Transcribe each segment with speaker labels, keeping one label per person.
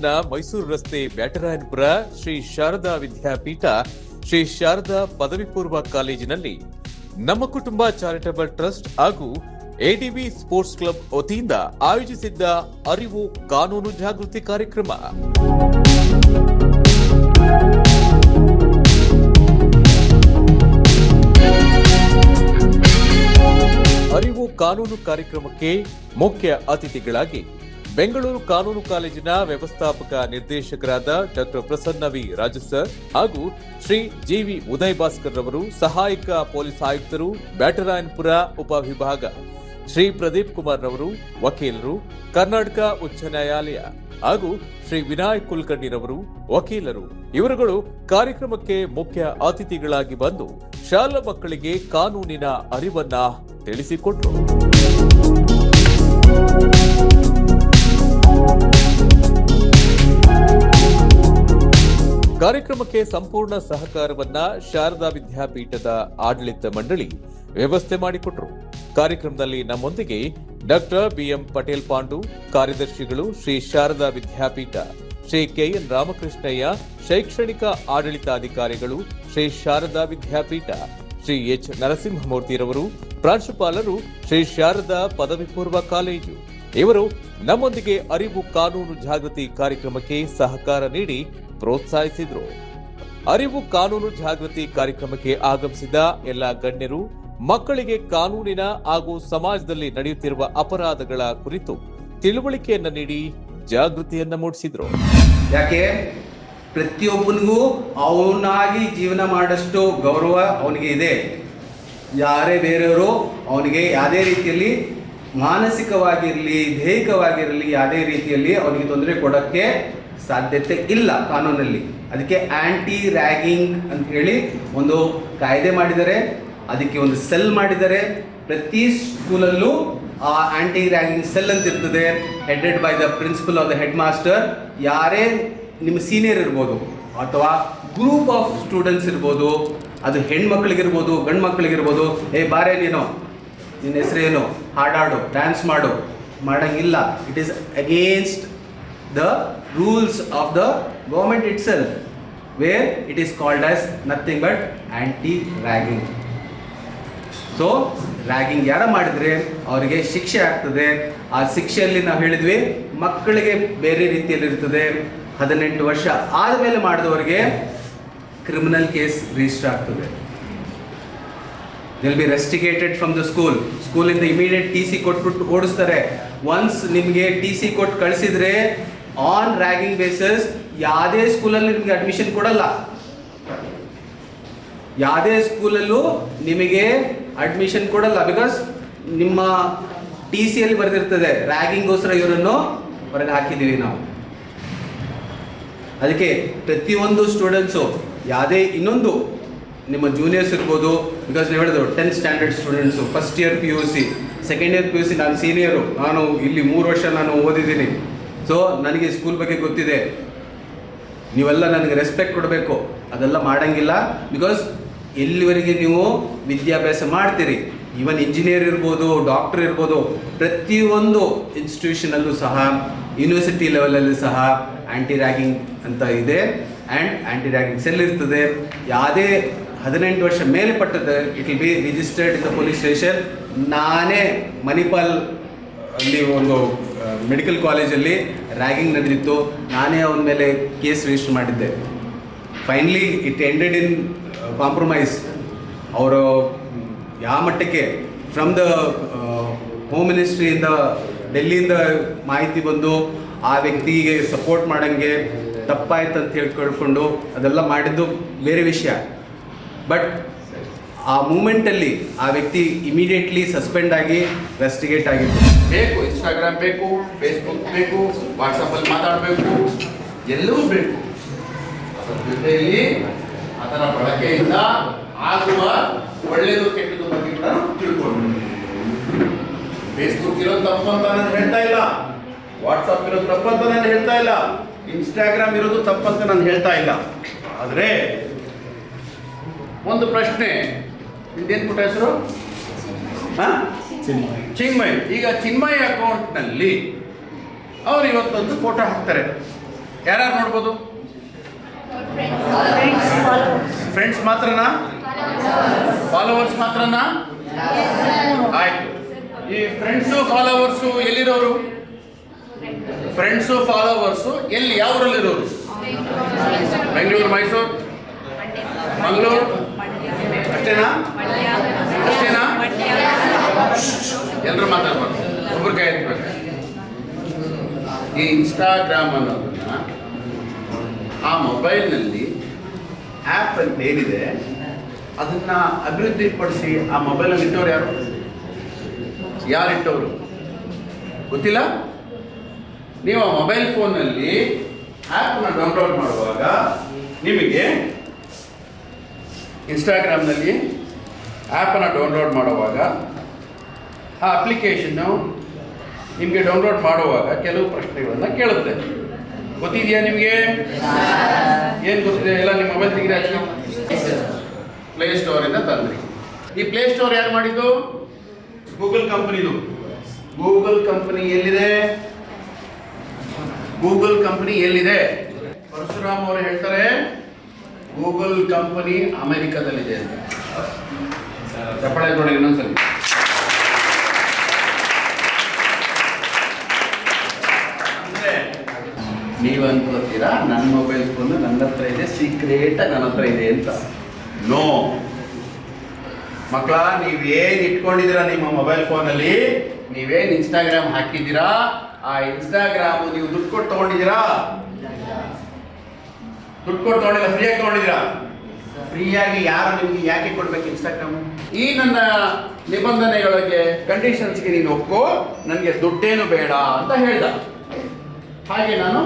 Speaker 1: ಹಾಸನ ಮೈಸೂರು ರಸ್ತೆ ಬ್ಯಾಟರಾಯನಪುರ ಶ್ರೀ ಶಾರದಾ ವಿದ್ಯಾಪೀಠ ಶ್ರೀ ಶಾರದಾ ಪದವಿ ಪೂರ್ವ ಕಾಲೇಜಿನಲ್ಲಿ ನಮ್ಮ ಕುಟುಂಬ ಚಾರಿಟಬಲ್ ಟ್ರಸ್ಟ್ ಹಾಗೂ ಎಡಿಬಿ ಸ್ಪೋರ್ಟ್ಸ್ ಕ್ಲಬ್ ವತಿಯಿಂದ ಆಯೋಜಿಸಿದ್ದ ಅರಿವು ಕಾನೂನು ಜಾಗೃತಿ ಕಾರ್ಯಕ್ರಮ. ಅರಿವು ಕಾನೂನು ಕಾರ್ಯಕ್ರಮಕ್ಕೆ ಮುಖ್ಯ ಅತಿಥಿಗಳಾಗಿ ಬೆಂಗಳೂರು ಕಾನೂನು ಕಾಲೇಜಿನ ವ್ಯವಸ್ಥಾಪಕ ನಿರ್ದೇಶಕರಾದ doctor Prasanna V Raju sir ಹಾಗೂ ಶ್ರೀ ಜಿವಿ ಉದಯ್ ಭಾಸ್ಕರ್ ರವರು, ಸಹಾಯಕ ಪೊಲೀಸ್ ಆಯುಕ್ತರು ಬ್ಯಾಟರಾಯನಪುರ ಉಪವಿಭಾಗ ಶ್ರೀ ಪ್ರದೀಪ್ ಕುಮಾರ್ ರವರು, ವಕೀಲರು ಕರ್ನಾಟಕ ಉಚ್ಚ ನ್ಯಾಯಾಲಯ ಹಾಗೂ ಶ್ರೀ ವಿನಾಯಕ್ ಕುಲಕರ್ಣಿ ರವರು, ವಕೀಲರು ಇವರುಗಳು ಕಾರ್ಯಕ್ರಮಕ್ಕೆ ಮುಖ್ಯ ಅತಿಥಿಗಳಾಗಿ ಬಂದು ಶಾಲಾ ಮಕ್ಕಳಿಗೆ ಕಾನೂನಿನ ಅರಿವನ್ನ ತಿಳಿಸಿಕೊಟ್ರು. ಕಾರ್ಯಕ್ರಮಕ್ಕೆ ಸಂಪೂರ್ಣ ಸಹಕಾರವನ್ನ ಶಾರದಾ ವಿದ್ಯಾಪೀಠದ ಆಡಳಿತ ಮಂಡಳಿ ವ್ಯವಸ್ಥೆ ಮಾಡಿಕೊಟ್ರು. ಕಾರ್ಯಕ್ರಮದಲ್ಲಿ ನಮ್ಮೊಂದಿಗೆ ಡಾಕ್ಟರ್ ಬಿಎಂ ಪಟೇಲ್ ಪಾಂಡು, ಕಾರ್ಯದರ್ಶಿಗಳು ಶ್ರೀ ಶಾರದಾ ವಿದ್ಯಾಪೀಠ, ಶ್ರೀ ಕೆಎನ್ ರಾಮಕೃಷ್ಣಯ್ಯ, ಶೈಕ್ಷಣಿಕ ಆಡಳಿತಾಧಿಕಾರಿಗಳು ಶ್ರೀ ಶಾರದಾ ವಿದ್ಯಾಪೀಠ, ಶ್ರೀ ಎಚ್ ನರಸಿಂಹಮೂರ್ತಿರವರು, ಪ್ರಾಂಶುಪಾಲರು ಶ್ರೀ ಶಾರದಾ ಪದವಿ ಪೂರ್ವ ಕಾಲೇಜು ಇವರು ನಮ್ಮೊಂದಿಗೆ ಅರಿವು ಕಾನೂನು ಜಾಗೃತಿ ಕಾರ್ಯಕ್ರಮಕ್ಕೆ ಸಹಕಾರ ನೀಡಿ ಪ್ರೋತ್ಸಾಹಿಸಿದ್ರು. ಅರಿವು ಕಾನೂನು ಜಾಗೃತಿ ಕಾರ್ಯಕ್ರಮಕ್ಕೆ ಆಗಮಿಸಿದ ಎಲ್ಲ ಗಣ್ಯರು ಮಕ್ಕಳಿಗೆ ಕಾನೂನಿನ ಹಾಗೂ ಸಮಾಜದಲ್ಲಿ ನಡೆಯುತ್ತಿರುವ ಅಪರಾಧಗಳ ಕುರಿತು ತಿಳುವಳಿಕೆಯನ್ನ ನೀಡಿ ಜಾಗೃತಿಯನ್ನ ಮೂಡಿಸಿದ್ರು.
Speaker 2: ಯಾಕೆ ಪ್ರತಿಯೊಬ್ಬನಿಗೂ ಅವನಾಗಿ ಜೀವನ ಮಾಡಷ್ಟು ಗೌರವ ಅವನಿಗೆ ಇದೆ. ಯಾರೇ ಬೇರೆಯವರು ಅವನಿಗೆ ಯಾವುದೇ ರೀತಿಯಲ್ಲಿ ಮಾನಸಿಕವಾಗಿರಲಿ ದೈಹಿಕವಾಗಿರಲಿ ಯಾವುದೇ ರೀತಿಯಲ್ಲಿ ಅವನಿಗೆ ತೊಂದರೆ ಕೊಡೋಕ್ಕೆ ಸಾಧ್ಯತೆ ಇಲ್ಲ ಕಾನೂನಲ್ಲಿ. ಅದಕ್ಕೆ ಆ್ಯಂಟಿ ರ್ಯಾಗಿಂಗ್ ಅಂತ ಹೇಳಿ ಒಂದು ಕಾಯ್ದೆ ಮಾಡಿದ್ದಾರೆ, ಅದಕ್ಕೆ ಒಂದು ಸೆಲ್ ಮಾಡಿದ್ದಾರೆ. ಪ್ರತಿ ಸ್ಕೂಲಲ್ಲೂ ಆ ಆ್ಯಂಟಿ ರ್ಯಾಗಿಂಗ್ ಸೆಲ್ ಅಂತ ಇರ್ತದೆ, headed by the principal of the head master. ಯಾರೇ ನಿಮ್ಮ ಸೀನಿಯರ್ ಇರ್ಬೋದು ಅಥವಾ ಗ್ರೂಪ್ ಆಫ್ ಸ್ಟೂಡೆಂಟ್ಸ್ ಇರ್ಬೋದು, ಅದು ಹೆಣ್ಮಕ್ಳಿಗಿರ್ಬೋದು ಗಂಡು ಮಕ್ಕಳಿಗಿರ್ಬೋದು, ಬಾರೇ ನೀನು ನಿನ್ನ ಹೆಸರೇನು, ಹಾಡಾಡು, ಡ್ಯಾನ್ಸ್ ಮಾಡು, ಮಾಡೋಂಗಿಲ್ಲ. It is against the rules of the government it self, where it is called as nothing but anti ragging. So ragging ಯಾರ ಮಾಡಿದರೆ ಅವರಿಗೆ ಶಿಕ್ಷೆ ಆಗ್ತದೆ. ಆ ಶಿಕ್ಷೆಯಲ್ಲಿ ನಾವು ಹೇಳಿದ್ವಿ ಮಕ್ಕಳಿಗೆ ಬೇರೆ ರೀತಿಯಲ್ಲಿ ಇರ್ತದೆ. 18 ವರ್ಷ ಆದಮೇಲೆ ಮಾಡಿದವರಿಗೆ ಕ್ರಿಮಿನಲ್ ಕೇಸ್ ರಿಜಿಸ್ಟರ್ ಆಗ್ತದೆ. ವಿಲ್ ಬಿ ರೆಸ್ಟಿಗೇಟೆಡ್ ಫ್ರಮ್ ದ ಸ್ಕೂಲಿಂದ ಇಮಿಡಿಯೇಟ್ TC ಕೊಟ್ಬಿಟ್ಟು ಓಡಿಸ್ತಾರೆ. ಒನ್ಸ್ ನಿಮಗೆ TC ಕೊಟ್ಟು ಕಳಿಸಿದ್ರೆ ಆನ್ ರ್ಯಾಗಿಂಗ್ ಬೇಸಸ್ ಯಾವುದೇ ಸ್ಕೂಲಲ್ಲಿ ನಿಮಗೆ ಅಡ್ಮಿಷನ್ ಕೊಡಲ್ಲ. ಯಾವುದೇ ಸ್ಕೂಲಲ್ಲೂ ನಿಮಗೆ ಅಡ್ಮಿಷನ್ ಕೊಡಲ್ಲ. ಬಿಕಾಸ್ ನಿಮ್ಮ TCಯಲ್ಲಿ ಬರೆದಿರ್ತದೆ ರ್ಯಾಗಿಂಗೋಸ್ಕರ ಇವರನ್ನು ಹೊರಗೆ ಹಾಕಿದ್ದೀವಿ ನಾವು. ಅದಕ್ಕೆ ಪ್ರತಿಯೊಂದು ಸ್ಟೂಡೆಂಟ್ಸು ಯಾವುದೇ ಇನ್ನೊಂದು ನಿಮ್ಮ ಜೂನಿಯರ್ಸ್ ಇರ್ಬೋದು, ಬಿಕಾಸ್ ನೀವು ಹೇಳಿದ್ರು 10th standard students, first year PUC, second year PUC. ನಾನು ಸೀನಿಯರು, ನಾನು ಇಲ್ಲಿ 3 ವರ್ಷ ನಾನು ಓದಿದ್ದೀನಿ. ಸೊ ನನಗೆ ಸ್ಕೂಲ್ ಬಗ್ಗೆ ಗೊತ್ತಿದೆ. ನೀವೆಲ್ಲ ನನಗೆ ರೆಸ್ಪೆಕ್ಟ್ ಕೊಡಬೇಕು. ಅದೆಲ್ಲ ಮಾಡೋಂಗಿಲ್ಲ. ಬಿಕಾಸ್ ಎಲ್ಲಿವರೆಗೆ ನೀವು ವಿದ್ಯಾಭ್ಯಾಸ ಮಾಡ್ತೀರಿ, ಈವನ್ ಇಂಜಿನಿಯರ್ ಇರ್ಬೋದು, ಡಾಕ್ಟರ್ ಇರ್ಬೋದು, ಪ್ರತಿಯೊಂದು ಇನ್ಸ್ಟಿಟ್ಯೂಷನಲ್ಲೂ ಸಹ ಯೂನಿವರ್ಸಿಟಿ ಲೆವೆಲಲ್ಲಿ ಸಹ ಆ್ಯಂಟಿ ರ್ಯಾಗಿಂಗ್ ಅಂತ ಇದೆ. ಆ್ಯಂಡ್ ಆ್ಯಂಟಿ ರ್ಯಾಗಿಂಗ್ ಸೆಲ್ ಇರ್ತದೆ. ಯಾವುದೇ 18 ವರ್ಷ ಮೇಲೆ ಪಟ್ಟದ್ದು it will be registered in the police station. ನಾನೇ ಮಣಿಪಾಲ್ ಅಲ್ಲಿ ಒಂದು ಮೆಡಿಕಲ್ ಕಾಲೇಜಲ್ಲಿ ರ್ಯಾಗಿಂಗ್ ನಡೆದಿತ್ತು. ನಾನೇ ಅವನ ಮೇಲೆ ಕೇಸ್ ರಿಜಿಸ್ಟರ್ ಮಾಡಿದ್ದೆ. Finally it ended in compromise. ಅವರು ಯಾವ ಮಟ್ಟಕ್ಕೆ ಫ್ರಮ್ ದ ಹೋಮ್ ಮಿನಿಸ್ಟ್ರಿಯಿಂದ ಡೆಲ್ಲಿಯಿಂದ ಮಾಹಿತಿ ಬಂದು ಆ ವ್ಯಕ್ತಿಗೆ ಸಪೋರ್ಟ್ ಮಾಡೋಂಗೆ ತಪ್ಪಾಯ್ತು ಅಂತ ಹೇಳ್ಕೊಂಡು ಅದೆಲ್ಲ ಮಾಡಿದ್ದು ಬೇರೆ ವಿಷಯ. ಬಟ್ ಆ ಮೂಮೆಂಟಲ್ಲಿ ಆ ವ್ಯಕ್ತಿ ಇಮಿಡಿಯೇಟ್ಲಿ ಸಸ್ಪೆಂಡ್ ಆಗಿ ರೆಸ್ಟಿಗೇಟ್ ಆಗಿತ್ತು.
Speaker 3: ಬೇಕು ಇನ್ಸ್ಟಾಗ್ರಾಮ್ ಬೇಕು, ಫೇಸ್ಬುಕ್ ಬೇಕು, ವಾಟ್ಸಪ್ಪಲ್ಲಿ ಮಾತಾಡಬೇಕು, ಎಲ್ಲವೂ ಬೇಕು. ಅದರ ಜೊತೆಯಲ್ಲಿ ಅದರ ಬಳಕೆಯಿಂದ ಆಗುವ ಒಳ್ಳೆಯದು ಕೆಟ್ಟದ್ದು ಬಗ್ಗೆ ಕೂಡ ತಿಳ್ಕೊಂಡು. ಫೇಸ್ಬುಕ್ ಇರೋದು ತಪ್ಪು ಅಂತ ನಾನು ಹೇಳ್ತಾ ಇಲ್ಲ, ವಾಟ್ಸಪ್ ಇರೋದು ತಪ್ಪು ಅಂತ ನಾನು ಹೇಳ್ತಾ ಇಲ್ಲ, ಇನ್ಸ್ಟಾಗ್ರಾಮ್ ಇರೋದು ತಪ್ಪು ಅಂತ ನಾನು ಹೇಳ್ತಾ ಇಲ್ಲ. ಆದರೆ ಒಂದು ಪ್ರಶ್ನೆ, ನಿಂದೇನು ಪುಟ್ಟ ಹೆಸರು? ಚಿನ್ಮಯ್. ಈಗ ಚಿನ್ಮಯ್ ಅಕೌಂಟ್ನಲ್ಲಿ ಅವ್ರು ಇವತ್ತೊಂದು ಫೋಟೋ ಹಾಕ್ತಾರೆ. ಯಾರ್ಯಾರು ನೋಡ್ಬೋದು? ಫ್ರೆಂಡ್ಸ್ ಮಾತ್ರನಾ? ಫಾಲೋವರ್ಸ್ ಮಾತ್ರನಾ? ಆಯ್ತು. ಈ ಫ್ರೆಂಡ್ಸು ಫಾಲೋವರ್ಸು ಎಲ್ಲಿರೋರು? ಫ್ರೆಂಡ್ಸು ಫಾಲೋವರ್ಸು ಎಲ್ಲಿ, ಯಾವ ಊರಲ್ಲಿರೋರು? ಬೆಂಗಳೂರು, ಮೈಸೂರು, ಮಂಗಳೂರು, ಅಷ್ಟೇನಾ? ಅಷ್ಟೇನಾ? ಎಲ್ಲರೂ ಮಾತಾಡ್ಬಾರ್ದು, ಒಬ್ಬರು ಕೈ ಎತ್ತಬೇಕು. ಈ ಇನ್ಸ್ಟಾಗ್ರಾಮ್ ಅನ್ನೋದನ್ನ ಆ ಮೊಬೈಲ್ನಲ್ಲಿ ಆ್ಯಪ್ ಅಂತ ಏನಿದೆ ಅದನ್ನ ಅಭಿವೃದ್ಧಿಪಡಿಸಿ ಆ ಮೊಬೈಲಲ್ಲಿ ಇಟ್ಟವ್ರು ಯಾರು? ಯಾರಿಟ್ಟವರು ಗೊತ್ತಿಲ್ಲ. ನೀವು ಆ ಮೊಬೈಲ್ ಫೋನಲ್ಲಿ ಆ್ಯಪ್ನ ಡೌನ್ಲೋಡ್ ಮಾಡುವಾಗ ನಿಮಗೆ ಇನ್ಸ್ಟಾಗ್ರಾಮ್ನಲ್ಲಿ ಆ್ಯಪನ್ನು ಡೌನ್ಲೋಡ್ ಮಾಡುವಾಗ ಆ ಅಪ್ಲಿಕೇಶನ್ನು ನಿಮಗೆ ಡೌನ್ಲೋಡ್ ಮಾಡುವಾಗ ಕೆಲವು ಪ್ರಶ್ನೆಗಳನ್ನು ಕೇಳುತ್ತೆ. ಗೊತ್ತಿದೆಯಾ ನಿಮಗೆ? ಏನು ಗೊತ್ತಿದೆ? ಎಲ್ಲ ನಿಮ್ಮ ಮೊಬೈಲ್ ತೆಗೆದು ಹಾಕಿ. ಪ್ಲೇಸ್ಟೋರಿಂದ ತಂದ್ರಿ. ಈ ಪ್ಲೇಸ್ಟೋರ್ ಯಾರು ಮಾಡಿದ್ದು? ಗೂಗಲ್ ಕಂಪನಿದು. ಗೂಗಲ್ ಕಂಪನಿ ಎಲ್ಲಿದೆ? ಗೂಗಲ್ ಕಂಪನಿ ಎಲ್ಲಿದೆ? ಪರಶುರಾಮ್ ಅವರು ಹೇಳ್ತಾರೆ ಗೂಗಲ್ ಕಂಪನಿ ಅಮೆರಿಕದಲ್ಲಿದೆ ಅಂತ. ಚಪ್ಪಳೆ ನೋಡಿ ಇನ್ನೊಂದ್ಸಲಿ. ಅಂದ್ರೆ ನೀವು ಅನ್ಕೋತೀರಾ ನನ್ನ ಮೊಬೈಲ್ ಫೋನ್ ನನ್ನ ಹತ್ರ ಇದೆ, ಸೀಕ್ರೆಟ್ ನನ್ನ ಹತ್ರ ಇದೆ ಅಂತ. ನೋ ಮಕ್ಕಳ, ನೀವೇನು ಇಟ್ಕೊಂಡಿದ್ದೀರಾ ನಿಮ್ಮ ಮೊಬೈಲ್ ಫೋನಲ್ಲಿ, ನೀವೇನು ಇನ್ಸ್ಟಾಗ್ರಾಮ್ ಹಾಕಿದ್ದೀರಾ, ಆ ಇನ್ಸ್ಟಾಗ್ರಾಮ್ ನೀವು ದುಡ್ಡು ಕೊಟ್ಟು ತಗೊಂಡಿದ್ದೀರಾ? ದುಡ್ಡು ಕೊಟ್ಟು ತಗೊಂಡಿಲ್ಲ, ಫ್ರೀಯಾಗಿ ತಗೊಂಡಿದ್ದೀರಾ? ಫ್ರೀಯಾಗಿ ಯಾರು ನಿಮ್ಗೆ ಯಾಕೆ ಕೊಡ್ಬೇಕು ಇನ್ಸ್ಟಾಗ್ರಾಮ್? ಈ ನನ್ನ ನಿಬಂಧನೆಗಳಿಗೆ, ಕಂಡೀಷನ್ಸ್ಗೆ ನೀನು ಒಪ್ಪೋ, ನನಗೆ ದುಡ್ಡೇನು ಬೇಡ ಅಂತ ಹೇಳ್ದ. ಹಾಗೆ ನಾನು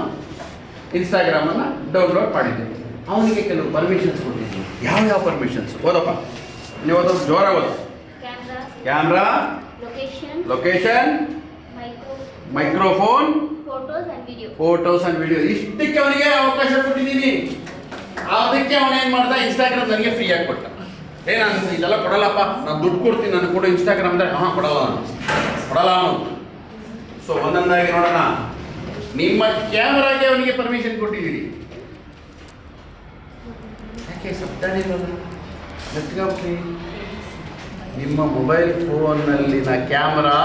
Speaker 3: ಇನ್ಸ್ಟಾಗ್ರಾಮನ್ನು ಡೌನ್ಲೋಡ್ ಮಾಡಿದ್ದೆ. ಅವನಿಗೆ ಕೆಲವು ಪರ್ಮಿಷನ್ಸ್ ಕೊಟ್ಟಿದ್ದೀನಿ. ಯಾವ ಪರ್ಮಿಷನ್ಸ್? ಓದಪ್ಪ, ನೀವು ಓದೋದು ಜೋರ ಓದು. Camera, location, microphone, photos and video. ಇಷ್ಟಕ್ಕೆ ಅವನಿಗೆ ಅವಕಾಶ ಕೊಟ್ಟಿದ್ದೀನಿ. ಅದಕ್ಕೆ ಅವನೇನು ಮಾಡ್ದ, ಇನ್ಸ್ಟಾಗ್ರಾಮ್ ನನಗೆ ಫ್ರೀಯಾಗಿ ಕೊಟ್ಟ. ನಾನು ಇದೆಲ್ಲ ಕೊಡಲ್ಲಪ್ಪ, ನಾನು ದುಡ್ಡು ಕೊಡ್ತೀನಿ, ನನಗೆ ಕೊಡು ಇನ್ಸ್ಟಾಗ್ರಾಮ್ ಅಂದರೆ ಕೊಡಲ್ಲ ಅವನು. ಸೊ ಒಂದೊಂದಾಗಿ ನೋಡೋಣ. ನಿಮ್ಮ ಕ್ಯಾಮ್ರಾಗೆ ಅವನಿಗೆ ಪರ್ಮಿಷನ್ ಕೊಟ್ಟಿದ್ದೀರಿ. ಯಾಕೆ ನಿಮ್ಮ ಮೊಬೈಲ್ ಫೋನ್ನಲ್ಲಿನ ಕ್ಯಾಮ್ರಾ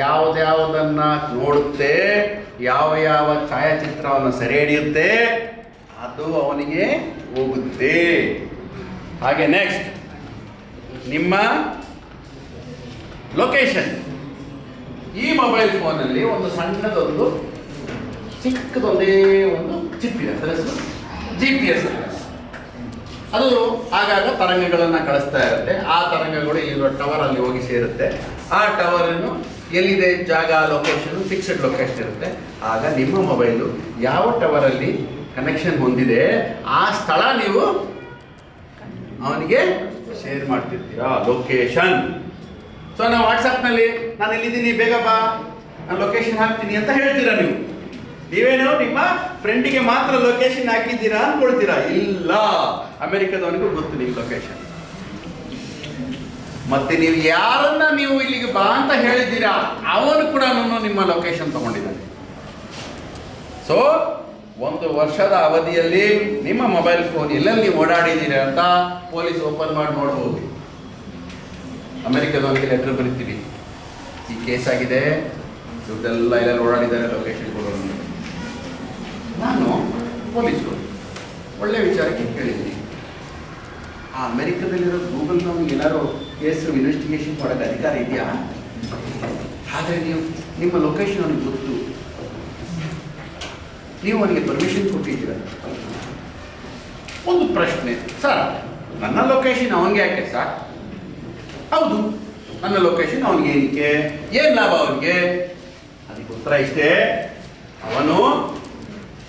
Speaker 3: ಯಾವುದ್ಯಾವುದನ್ನು ನೋಡುತ್ತೆ, ಯಾವ ಛಾಯಾಚಿತ್ರವನ್ನು ಸೆರೆ ಹಿಡಿಯುತ್ತೆ, ಅದು ಅವನಿಗೆ ಹೋಗುತ್ತೆ. ಹಾಗೆ ನೆಕ್ಸ್ಟ್ ನಿಮ್ಮ ಲೊಕೇಶನ್. ಈ ಮೊಬೈಲ್ ಫೋನಲ್ಲಿ ಒಂದು ಸಣ್ಣದೊಂದು ಚಿಕ್ಕದೊಂದೇ ಒಂದು ಚಿಪ್ ಇದೆ, ಅದರ ಹೆಸರು GPS. ಅದು ಆಗಾಗ ತರಂಗಗಳನ್ನು ಕಳಿಸ್ತಾ ಇರುತ್ತೆ. ಆ ತರಂಗಗಳು ಇರೋ ಟವರಲ್ಲಿ ಹೋಗಿ ಸೇರುತ್ತೆ. ಆ ಟವರನ್ನು ಎಲ್ಲಿದೆ ಜಾಗ, ಲೊಕೇಶನ್, ಫಿಕ್ಸ್ಡ್ ಲೊಕೇಶನ್ ಇರುತ್ತೆ. ಆಗ ನಿಮ್ಮ ಮೊಬೈಲು ಯಾವ ಟವರಲ್ಲಿ ಕನೆಕ್ಷನ್ ಹೊಂದಿದೆ ಆ ಸ್ಥಳ ನೀವು ಅವನಿಗೆ ಶೇರ್ ಮಾಡ್ತಿರ್ತೀರಾ, ಲೊಕೇಶನ್. ಸೊ ನಾವು ವಾಟ್ಸಪ್ನಲ್ಲಿ ನಾನು ಎಲ್ಲಿದ್ದೀನಿ ಬೇಗ ಬಾ, ನಾನು ಲೊಕೇಶನ್ ಹಾಕ್ತೀನಿ ಅಂತ ಹೇಳ್ತೀರಾ. ನೀವೇನು ನಿಮ್ಮ ಫ್ರೆಂಡಿಗೆ ಮಾತ್ರ ಲೊಕೇಶನ್ ಹಾಕಿದ್ದೀರಾ ಅಂದ್ಕೊಳ್ತೀರಾ? ಇಲ್ಲ, ಅಮೆರಿಕದವನಿಗೂ ಗೊತ್ತು ನಿಮ್ಮ ಲೊಕೇಶನ್. ಮತ್ತೆ ನೀವು ಯಾರನ್ನ ನೀವು ಇಲ್ಲಿಗೆ ಬಾ ಅಂತ ಹೇಳಿದ್ದೀರಾ ಅವನು ಕೂಡ ನಿಮ್ಮ ಲೊಕೇಶನ್ ತಗೊಂಡಿದ್ದಾನೆ. ಸೊ 1 ವರ್ಷದ ಅವಧಿಯಲ್ಲಿ ನಿಮ್ಮ ಮೊಬೈಲ್ ಫೋನ್ ಎಲ್ಲೆಲ್ಲಿ ಓಡಾಡಿದ್ದೀರಾ ಅಂತ ಪೊಲೀಸ್ ಓಪನ್ ಮಾಡಿ ನೋಡ್ಬೋದು. ಅಮೆರಿಕದವನಿಗೆ ಲೆಟರ್ ಬರೀತೀವಿ, ಈ ಕೇಸ್ ಆಗಿದೆ, ದುಡ್ಡೆಲ್ಲ ಎಲ್ಲೆಲ್ಲಿ ಓಡಾಡಿದ್ದಾರೆ, ಲೊಕೇಶನ್ ಕೊಡೋದು. ನಾನು ಪೊಲೀಸರು ಒಳ್ಳೆ ವಿಚಾರಕ್ಕೆ ಕೇಳಿದ್ದೀನಿ. ಆ ಅಮೆರಿಕದಲ್ಲಿರೋ ಗೂಗಲ್ನವ್ರಿಗೆ ಏನಾದ್ರು ಕೇಸು ಇನ್ವೆಸ್ಟಿಗೇಷನ್ ಮಾಡೋಕ್ಕೆ ಅಧಿಕಾರ ಇದೆಯಾ? ಆದರೆ ನೀವು ನಿಮ್ಮ ಲೊಕೇಶನ್ ಅವನಿಗೆ ಗೊತ್ತು, ನೀವು ಅವನಿಗೆ ಪರ್ಮಿಷನ್ ಕೊಟ್ಟಿದ್ದೀರ. ಒಂದು ಪ್ರಶ್ನೆ, ಸರ್ ನನ್ನ ಲೊಕೇಶನ್ ಅವನಿಗೆ ಯಾಕೆ ಸರ್? ಹೌದು, ನನ್ನ ಲೊಕೇಶನ್ ಅವನಿಗೆ ಏನಕ್ಕೆ, ಏನು ಲಾಭ ಅವನಿಗೆ? ಅದಕ್ಕೆ ಉತ್ತರ ಇಷ್ಟೇ, ಅವನು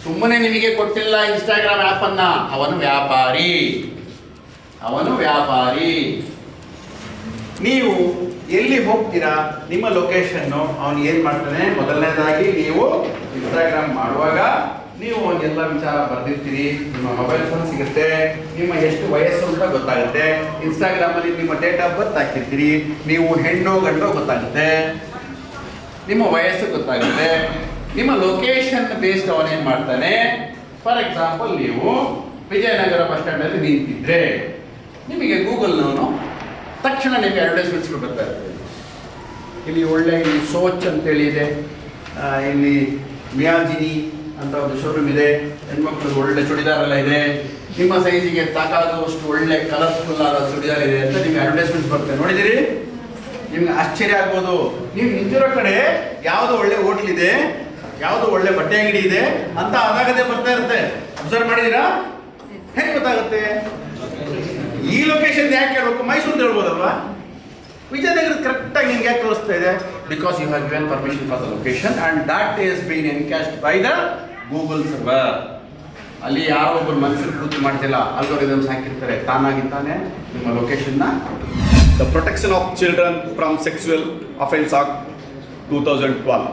Speaker 3: ಸುಮ್ಮನೆ ನಿಮಗೆ ಕೊಟ್ಟಿಲ್ಲ ಇನ್ಸ್ಟಾಗ್ರಾಮ್ ಆ್ಯಪನ್ನ, ಅವನು ವ್ಯಾಪಾರಿ. ನೀವು ಎಲ್ಲಿ ಹೋಗ್ತೀರಾ ನಿಮ್ಮ ಲೊಕೇಶನ್ನು ಅವನು ಏನು ಮಾಡ್ತಾನೆ? ಮೊದಲನೇದಾಗಿ ನೀವು ಇನ್ಸ್ಟಾಗ್ರಾಮ್ ಮಾಡುವಾಗ ನೀವು ಎಲ್ಲ ವಿಚಾರ ಬರೆದಿರ್ತೀರಿ, ನಿಮ್ಮ ಮೊಬೈಲ್ ಫೋನ್ ಸಿಗುತ್ತೆ, ನಿಮ್ಮ ಎಷ್ಟು ವಯಸ್ಸು ಅಂತ ಗೊತ್ತಾಗುತ್ತೆ. ಇನ್ಸ್ಟಾಗ್ರಾಮಲ್ಲಿ ನಿಮ್ಮ ಡೇಟ್ ಆಫ್ ಬರ್ತ್ ಹಾಕಿರ್ತೀರಿ, ನೀವು ಹೆಣ್ಣು ಗಂಡು ಗೊತ್ತಾಗುತ್ತೆ, ನಿಮ್ಮ ವಯಸ್ಸು ಗೊತ್ತಾಗುತ್ತೆ, ನಿಮ್ಮ ಲೊಕೇಶನ್ ಬೇಸ್ಡ್ ಅವನೇನು ಮಾಡ್ತಾನೆ, ಫಾರ್ ಎಕ್ಸಾಂಪಲ್ ನೀವು ವಿಜಯನಗರ ಬಸ್ ಸ್ಟ್ಯಾಂಡಲ್ಲಿ ನಿಂತಿದ್ರೆ ನಿಮಗೆ ಗೂಗಲ್ನವನು ತಕ್ಷಣ ನಿಮಗೆ ಅಡ್ವರ್ಟೈಸ್ಮೆಂಟ್ಸ್ಗಳು ಬರ್ತಾ ಇರ್ತದೆ. ಇಲ್ಲಿ ಒಳ್ಳೆ ಇಲ್ಲಿ ಸೋಚ್ ಅಂತೇಳಿ ಇದೆ, ಇಲ್ಲಿ ಮಿಯಾಜಿನಿ ಅಂತ ಒಂದು ಶೋರೂಮ್ ಇದೆ, ಹೆಣ್ಮಕ್ಳದ್ದು ಒಳ್ಳೆ ಚೂಡಿದಾರ್ ಎಲ್ಲ ಇದೆ, ನಿಮ್ಮ ಸೈಜಿಗೆ ತಾಕಾಗುವಷ್ಟು ಒಳ್ಳೆ ಕಲರ್ಫುಲ್ ಆದ ಚೂಡಿದಾರ್ ಇದೆ ಅಂತ ನಿಮಗೆ ಅಡ್ವರ್ಟೈಸ್ಮೆಂಟ್ಸ್ ಬರ್ತದೆ. ನೋಡಿದಿರಿ? ನಿಮ್ಗೆ ಆಶ್ಚರ್ಯ ಆಗ್ಬೋದು. ನೀವು ನಿಂತಿರೋ ಕಡೆ ಯಾವುದು ಒಳ್ಳೆ ಹೋಟ್ಲ್ ಇದೆ, ಯಾವುದು ಒಳ್ಳೆ ಬಟ್ಟೆ ಅಂಗಡಿ ಇದೆ ಅಂತ ಅದಾಗದೆ ಬರ್ತಾ ಇರುತ್ತೆ. ಅಬ್ಸರ್ವ್ ಮಾಡಿದ್ದೀರಾ? ಹೇಗೆ ಗೊತ್ತಾಗುತ್ತೆ? ಈ ಲೊಕೇಶನ್ ಯಾಕೆ ಹೇಳ್ಬೇಕು? ಮೈಸೂರು ಹೇಳ್ಬೋದಲ್ವಾ? ವಿಜಯನಗರ ಕರೆಕ್ಟಾಗಿ ನಿಮ್ಗೆ ಯಾಕೆ ತೋರಿಸ್ತಾ ಇದೆ? Because you have given permission for the location and that is been encashed by the Google server. ಅಲ್ಲಿ ಯಾರೋ ಒಬ್ಬರು ಮನುಷ್ಯರು ಕೂತು ಮಾಡ್ತಿಲ್ಲ, ಅಲ್ಗೋರಿದಮ್ಸ್ ಹಾಕಿರ್ತಾರೆ, ತಾನಾಗಿದ್ದಾನೆ ನಿಮ್ಮ ಲೊಕೇಶನ್ನ.
Speaker 4: The Protection of Children from Sexual Offence Act 2012,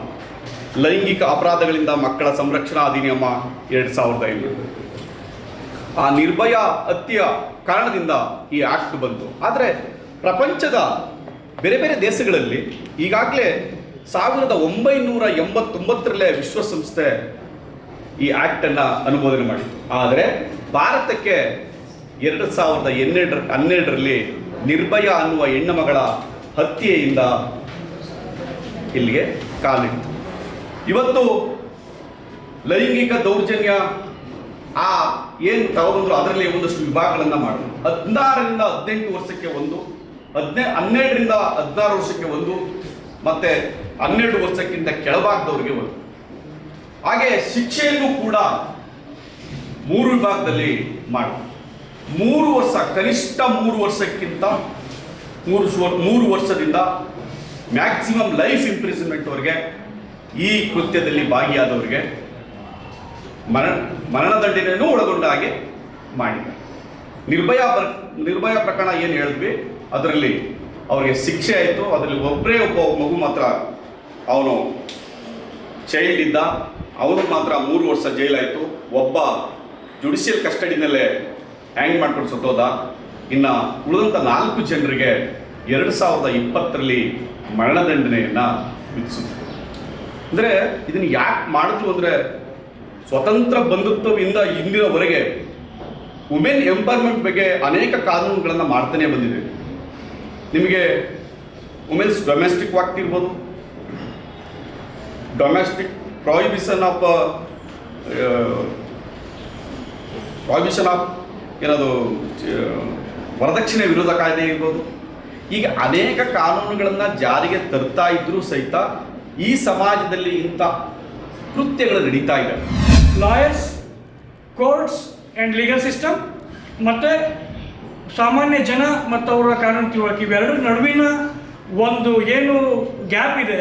Speaker 4: ಲೈಂಗಿಕ ಅಪರಾಧಗಳಿಂದ ಮಕ್ಕಳ ಸಂರಕ್ಷಣಾ ಅಧಿನಿಯಮ 2005. ಆ ನಿರ್ಭಯ ಹತ್ಯೆಯ ಕಾರಣದಿಂದ ಈ ಆಕ್ಟ್ ಬಂತು. ಆದರೆ ಪ್ರಪಂಚದ ಬೇರೆ ಬೇರೆ ದೇಶಗಳಲ್ಲಿ ಈಗಾಗಲೇ 1989ರಲ್ಲೇ ವಿಶ್ವಸಂಸ್ಥೆ ಈ ಆ್ಯಕ್ಟನ್ನು ಅನುಮೋದನೆ ಮಾಡಿತ್ತು. ಆದರೆ ಭಾರತಕ್ಕೆ 2012ರಲ್ಲಿ ನಿರ್ಭಯ ಅನ್ನುವ ಹೆಣ್ಣು ಮಗಳ ಹತ್ಯೆಯಿಂದ ಇಲ್ಲಿಗೆ ಕಾಲಿಟ್ಟು ಇವತ್ತು ಲೈಂಗಿಕ ದೌರ್ಜನ್ಯ ಏನು ತಗೊಂಡ್ರು ಅದರಲ್ಲಿ ಒಂದಷ್ಟು ವಿಭಾಗಗಳನ್ನು ಮಾಡಿದ್ರು. 16ರಿಂದ 18 ವರ್ಷಕ್ಕೆ ಒಂದು, 12ರಿಂದ 16 ವರ್ಷಕ್ಕೆ ಒಂದು, ಮತ್ತು 12 ವರ್ಷಕ್ಕಿಂತ ಕೆಳಭಾಗದವರಿಗೆ ಒಂದು. ಹಾಗೆ ಶಿಕ್ಷೆಯನ್ನು ಕೂಡ 3 ವಿಭಾಗದಲ್ಲಿ ಮಾಡಿದ್ರು. 3 ವರ್ಷ, ಕನಿಷ್ಠ 3 ವರ್ಷಕ್ಕಿಂತ 3 ವರ್ಷದಿಂದ ಮ್ಯಾಕ್ಸಿಮಮ್ ಲೈಫ್ ಇಂಪ್ರಿಸನ್ಮೆಂಟ್ವರೆಗೆ ಈ ಕೃತ್ಯದಲ್ಲಿ ಭಾಗಿಯಾದವರಿಗೆ ಮರಣದಂಡನೆಯನ್ನು ಒಳಗೊಂಡ ಹಾಗೆ ಮಾಡಿದ್ದಾರೆ. ನಿರ್ಭಯ ಪ್ರಕರಣ ಏನು ಹೇಳಿದ್ವಿ ಅದರಲ್ಲಿ ಅವರಿಗೆ ಶಿಕ್ಷೆ ಆಯಿತು. ಅದರಲ್ಲಿ ಒಬ್ಬ ಮಗು ಮಾತ್ರ, ಅವನು ಚೈಲ್ಡ್ ಇದ್ದ, ಅವನು ಮಾತ್ರ 3 ವರ್ಷ ಜೈಲಾಯಿತು. ಒಬ್ಬ ಜುಡಿಷಿಯಲ್ ಕಸ್ಟಡಿನಲ್ಲೇ ಹ್ಯಾಂಗ್ ಮಾಡ್ಕೊಂಡು ಸತ್ತೋದ. ಇನ್ನು ಉಳಿದಂಥ 4 ಜನರಿಗೆ 2020ರಲ್ಲಿ ಮರಣದಂಡನೆಯನ್ನು ವಿಧಿಸಿದ್ರು. ಅಂದರೆ ಇದನ್ನು ಯಾಕೆ ಮಾಡಿದ್ರು ಅಂದರೆ, ಸ್ವತಂತ್ರ ಬಂಧುತ್ವದಿಂದ ಇಂದಿನವರೆಗೆ ವುಮೆನ್ ಎಂಪವರ್ಮೆಂಟ್ ಬಗ್ಗೆ ಅನೇಕ ಕಾನೂನುಗಳನ್ನು ಮಾಡ್ತಾನೆ ಬಂದಿದೆ. ನಿಮಗೆ ವುಮೆನ್ಸ್ ಡೊಮೆಸ್ಟಿಕ್ ವಾಕ್ಟ್ ಇರ್ಬೋದು, ಡೊಮೆಸ್ಟಿಕ್ ಪ್ರಾಹಿಬಿಷನ್ ಆಫ್ ಏನದು ವರದಕ್ಷಿಣೆ ವಿರೋಧ ಕಾಯ್ದೆ ಇರ್ಬೋದು. ಈಗ ಅನೇಕ ಕಾನೂನುಗಳನ್ನು ಜಾರಿಗೆ ತರ್ತಾ ಇದ್ರೂ ಸಹಿತ ಈ ಸಮಾಜದಲ್ಲಿ ಇಂಥ ಕೃತ್ಯಗಳು ನಡೀತಾ ಇದೆ.
Speaker 5: Lawyers, courts and legal system ಮತ್ತು ಸಾಮಾನ್ಯ ಜನ ಮತ್ತು ಅವರ ಕಾನೂನು ತಿಳುವಳಿಕೆ ಇವೆರಡರ ನಡುವಿನ ಒಂದು ಏನು ಗ್ಯಾಪ್ ಇದೆ,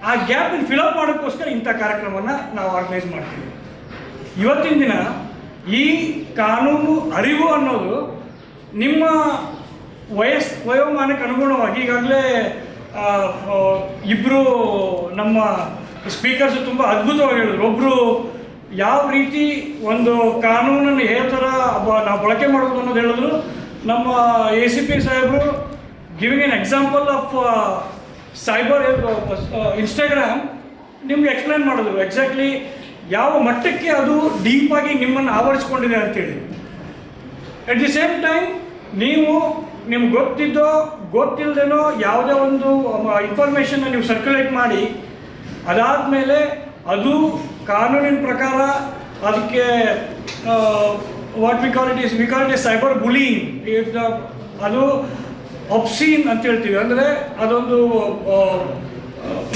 Speaker 5: ಆ ಗ್ಯಾಪನ್ನು ಫಿಲಪ್ ಮಾಡೋಕ್ಕೋಸ್ಕರ ಇಂಥ ಕಾರ್ಯಕ್ರಮವನ್ನು ನಾವು ಆರ್ಗನೈಸ್ ಮಾಡ್ತೀವಿ. ಇವತ್ತಿನ ದಿನ ಈ ಕಾನೂನು ಅರಿವು ಅನ್ನೋದು ನಿಮ್ಮ ವಯೋಮಾನಕ್ಕೆ ಅನುಗುಣವಾಗಿ ಈಗಾಗಲೇ ಇಬ್ಬರು ನಮ್ಮ ಸ್ಪೀಕರ್ಸು ತುಂಬ ಅದ್ಭುತವಾಗಿ ಹೇಳಿದ್ರು. ಒಬ್ಬರು ಯಾವ ರೀತಿ ಒಂದು ಕಾನೂನನ್ನು ಯಾವ ಥರ ನಾವು ಬಳಕೆ ಮಾಡೋದು ಅನ್ನೋದು ಹೇಳಿದ್ರು. ನಮ್ಮ ACP ಸಾಹೇಬರು giving an example of cyber Instagram ನಿಮ್ಗೆ ಎಕ್ಸ್ಪ್ಲೈನ್ ಮಾಡಿದ್ರು ಎಕ್ಸಾಕ್ಟ್ಲಿ ಯಾವ ಮಟ್ಟಕ್ಕೆ ಅದು ಡೀಪಾಗಿ ನಿಮ್ಮನ್ನು ಆವರಿಸ್ಕೊಂಡಿದೆ ಅಂತೇಳಿ. ಅಟ್ ದಿ ಸೇಮ್ ಟೈಮ್ ನೀವು ನಿಮ್ಗೆ ಗೊತ್ತಿಲ್ಲದೇನೋ ಯಾವುದೇ ಒಂದು ಇನ್ಫಾರ್ಮೇಷನ್ನ ನೀವು ಸರ್ಕ್ಯುಲೇಟ್ ಮಾಡಿ ಅದಾದಮೇಲೆ ಅದು ಕಾನೂನಿನ ಪ್ರಕಾರ ಅದಕ್ಕೆ what we call it is cyber bullying. ಅದು ಒಬ್ಸೀನ್ ಅಂತ ಹೇಳ್ತೀವಿ. ಅಂದರೆ ಅದೊಂದು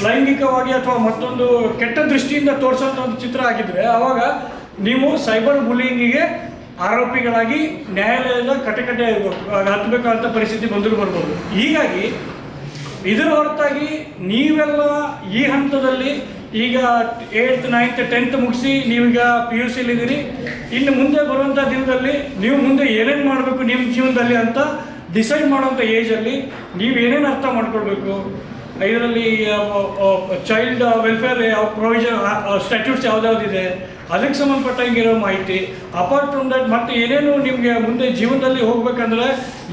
Speaker 5: ಲೈಂಗಿಕವಾಗಿ ಅಥವಾ ಮತ್ತೊಂದು ಕೆಟ್ಟ ದೃಷ್ಟಿಯಿಂದ ತೋರಿಸೋಂಥ ಒಂದು ಚಿತ್ರ ಆಗಿದ್ದರೆ ಆವಾಗ ನೀವು ಸೈಬರ್ ಬುಲಿಂಗಿಗೆ ಆರೋಪಿಗಳಾಗಿ ನ್ಯಾಯಾಲಯದ ಕಟೆ ಹತ್ತಬೇಕಾದಂಥ ಪರಿಸ್ಥಿತಿ ಬರ್ಬೋದು. ಹೀಗಾಗಿ ಇದರ ಹೊರತಾಗಿ ನೀವೆಲ್ಲ ಈ ಹಂತದಲ್ಲಿ ಈಗ 8th 9th 10th ಮುಗಿಸಿ ನೀವೀಗ PUCಲಿದ್ದೀರಿ. ಇನ್ನು ಮುಂದೆ ಬರುವಂಥ ದಿನದಲ್ಲಿ ನೀವು ಮುಂದೆ ಏನೇನು ಮಾಡಬೇಕು ನಿಮ್ಮ ಜೀವನದಲ್ಲಿ ಅಂತ ಡಿಸೈಡ್ ಮಾಡೋಂಥ ಏಜಲ್ಲಿ ನೀವು ಏನೇನು ಅರ್ಥ ಮಾಡ್ಕೊಳ್ಬೇಕು, ಇದರಲ್ಲಿ ಚೈಲ್ಡ್ ವೆಲ್ಫೇರ್ ಪ್ರೊವಿಷನ್ ಸ್ಟ್ಯಾಟ್ಯೂಟ್ಸ್ ಯಾವುದ್ಯಾವುದಿದೆ, ಅದಕ್ಕೆ ಸಂಬಂಧಪಟ್ಟಂಗಿರೋ ಮಾಹಿತಿ, ಅಪಾರ್ಟ್ ಫ್ರಮ್ ದಟ್ ಮತ್ತೆ ಏನೇನು ನಿಮಗೆ ಮುಂದೆ ಜೀವನದಲ್ಲಿ ಹೋಗ್ಬೇಕಂದ್ರೆ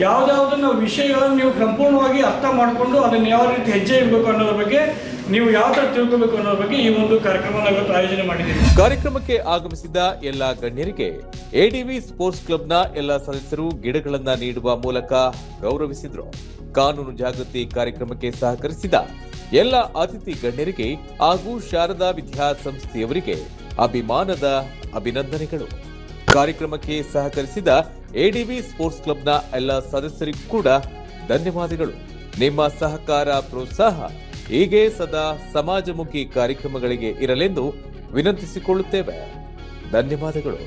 Speaker 5: ಯಾವುದ್ಯಾವುದನ್ನು ವಿಷಯಗಳನ್ನು ನೀವು ಸಂಪೂರ್ಣವಾಗಿ ಅರ್ಥ ಮಾಡಿಕೊಂಡು ಅದನ್ನು ಯಾವ ರೀತಿ ಹೆಜ್ಜೆ ಇಡಬೇಕು ಅನ್ನೋದ್ರ ಬಗ್ಗೆ ನೀವು ಯಾವ ಥರ ತಿಳ್ಕೊಬೇಕು ಅನ್ನೋದ್ರ ಬಗ್ಗೆ ಈ ಒಂದು ಕಾರ್ಯಕ್ರಮನ ಇವತ್ತು ಆಯೋಜನೆ ಮಾಡಿದ್ದೀವಿ.
Speaker 1: ಕಾರ್ಯಕ್ರಮಕ್ಕೆ ಆಗಮಿಸಿದ ಎಲ್ಲ ಗಣ್ಯರಿಗೆ ಎಡಿವಿ ಸ್ಪೋರ್ಟ್ಸ್ ಕ್ಲಬ್ನ ಎಲ್ಲ ಸದಸ್ಯರು ಗಿಡಗಳನ್ನ ನೀಡುವ ಮೂಲಕ ಗೌರವಿಸಿದ್ರು. ಕಾನೂನು ಜಾಗೃತಿ ಕಾರ್ಯಕ್ರಮಕ್ಕೆ ಸಹಕರಿಸಿದ ಎಲ್ಲ ಅತಿಥಿ ಗಣ್ಯರಿಗೆ ಹಾಗೂ ಶಾರದಾ ವಿದ್ಯಾಸಂಸ್ಥೆಯವರಿಗೆ ಅಭಿಮಾನದ ಅಭಿನಂದನೆಗಳು. ಕಾರ್ಯಕ್ರಮಕ್ಕೆ ಸಹಕರಿಸಿದ ಎಡಿವಿ ಸ್ಪೋರ್ಟ್ಸ್ ಕ್ಲಬ್ನ ಎಲ್ಲ ಸದಸ್ಯರಿಗೂ ಕೂಡ ಧನ್ಯವಾದಗಳು. ನಿಮ್ಮ ಸಹಕಾರ ಪ್ರೋತ್ಸಾಹ ಹೀಗೆ ಸದಾ ಸಮಾಜಮುಖಿ ಕಾರ್ಯಕ್ರಮಗಳಿಗೆ ಇರಲೆಂದು ವಿನಂತಿಸಿಕೊಳ್ಳುತ್ತೇವೆ. ಧನ್ಯವಾದಗಳು.